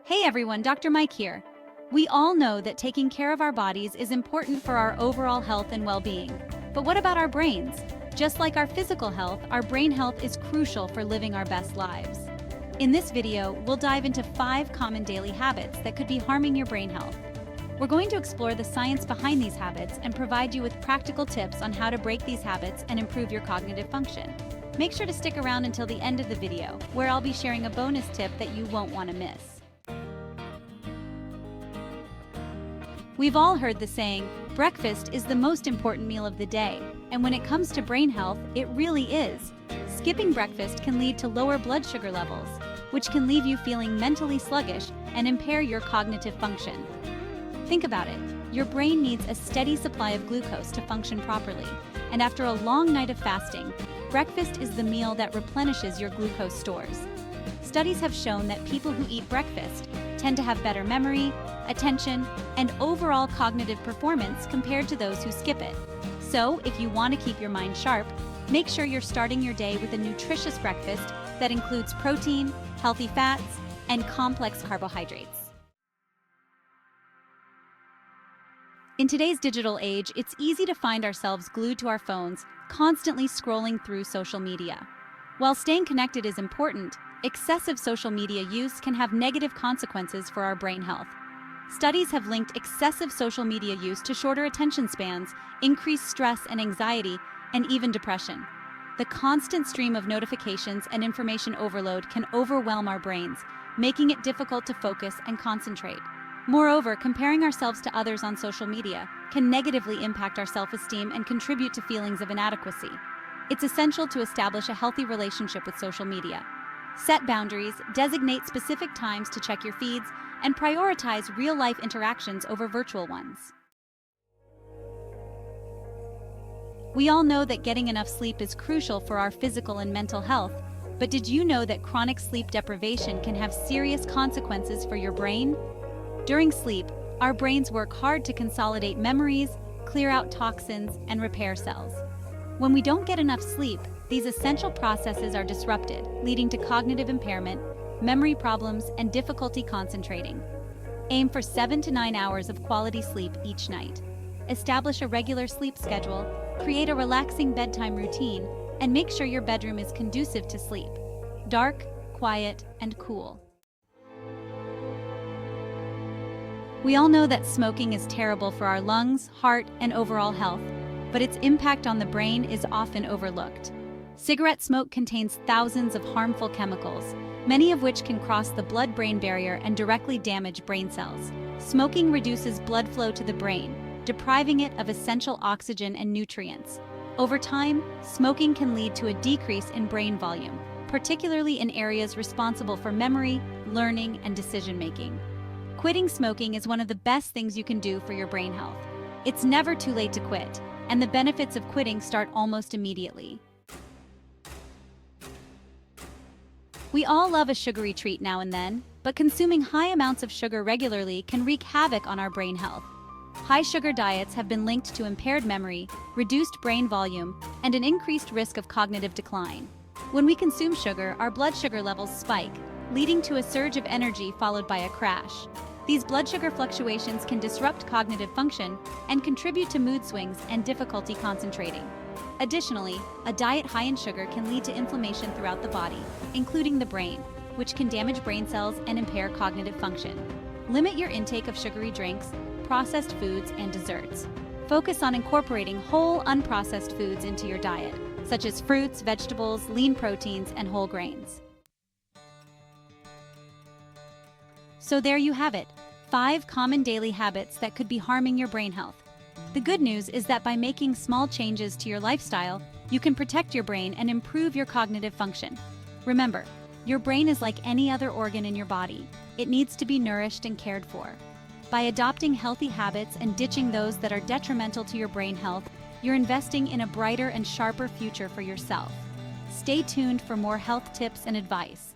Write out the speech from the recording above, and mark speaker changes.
Speaker 1: Hey everyone, Dr. Mike here. We all know that taking care of our bodies is important for our overall health and well-being. But what about our brains? Just like our physical health, our brain health is crucial for living our best lives. In this video, we'll dive into 5 common daily habits that could be harming your brain health. We're going to explore the science behind these habits and provide you with practical tips on how to break these habits and improve your cognitive function. Make sure to stick around until the end of the video, where I'll be sharing a bonus tip that you won't want to miss. We've all heard the saying, breakfast is the most important meal of the day, and when it comes to brain health, it really is. Skipping breakfast can lead to lower blood sugar levels, which can leave you feeling mentally sluggish and impair your cognitive function. Think about it. Your brain needs a steady supply of glucose to function properly, and after a long night of fasting, breakfast is the meal that replenishes your glucose stores. Studies have shown that people who eat breakfast tend to have better memory, attention, and overall cognitive performance compared to those who skip it. So, if you want to keep your mind sharp, make sure you're starting your day with a nutritious breakfast that includes protein, healthy fats, and complex carbohydrates. In today's digital age, it's easy to find ourselves glued to our phones, constantly scrolling through social media. While staying connected is important, excessive social media use can have negative consequences for our brain health. Studies have linked excessive social media use to shorter attention spans, increased stress and anxiety, and even depression. The constant stream of notifications and information overload can overwhelm our brains, making it difficult to focus and concentrate. Moreover, comparing ourselves to others on social media can negatively impact our self-esteem and contribute to feelings of inadequacy. It's essential to establish a healthy relationship with social media. Set boundaries, designate specific times to check your feeds, and prioritize real-life interactions over virtual ones. We all know that getting enough sleep is crucial for our physical and mental health, but did you know that chronic sleep deprivation can have serious consequences for your brain? During sleep, our brains work hard to consolidate memories, clear out toxins, and repair cells. When we don't get enough sleep, these essential processes are disrupted, leading to cognitive impairment, memory problems, and difficulty concentrating. Aim for 7 to 9 hours of quality sleep each night. Establish a regular sleep schedule, create a relaxing bedtime routine, and make sure your bedroom is conducive to sleep. Dark, quiet, and cool. We all know that smoking is terrible for our lungs, heart, and overall health, but its impact on the brain is often overlooked. Cigarette smoke contains thousands of harmful chemicals, many of which can cross the blood-brain barrier and directly damage brain cells. Smoking reduces blood flow to the brain, depriving it of essential oxygen and nutrients. Over time, smoking can lead to a decrease in brain volume, particularly in areas responsible for memory, learning, and decision-making. Quitting smoking is one of the best things you can do for your brain health. It's never too late to quit, and the benefits of quitting start almost immediately. We all love a sugary treat now and then, but consuming high amounts of sugar regularly can wreak havoc on our brain health. High sugar diets have been linked to impaired memory, reduced brain volume, and an increased risk of cognitive decline. When we consume sugar, our blood sugar levels spike, leading to a surge of energy followed by a crash. These blood sugar fluctuations can disrupt cognitive function and contribute to mood swings and difficulty concentrating. Additionally, a diet high in sugar can lead to inflammation throughout the body, including the brain, which can damage brain cells and impair cognitive function. Limit your intake of sugary drinks, processed foods, and desserts. Focus on incorporating whole, unprocessed foods into your diet, such as fruits, vegetables, lean proteins, and whole grains. So there you have it, 5 common daily habits that could be harming your brain health. The good news is that by making small changes to your lifestyle, you can protect your brain and improve your cognitive function. Remember, your brain is like any other organ in your body. It needs to be nourished and cared for. By adopting healthy habits and ditching those that are detrimental to your brain health, you're investing in a brighter and sharper future for yourself. Stay tuned for more health tips and advice.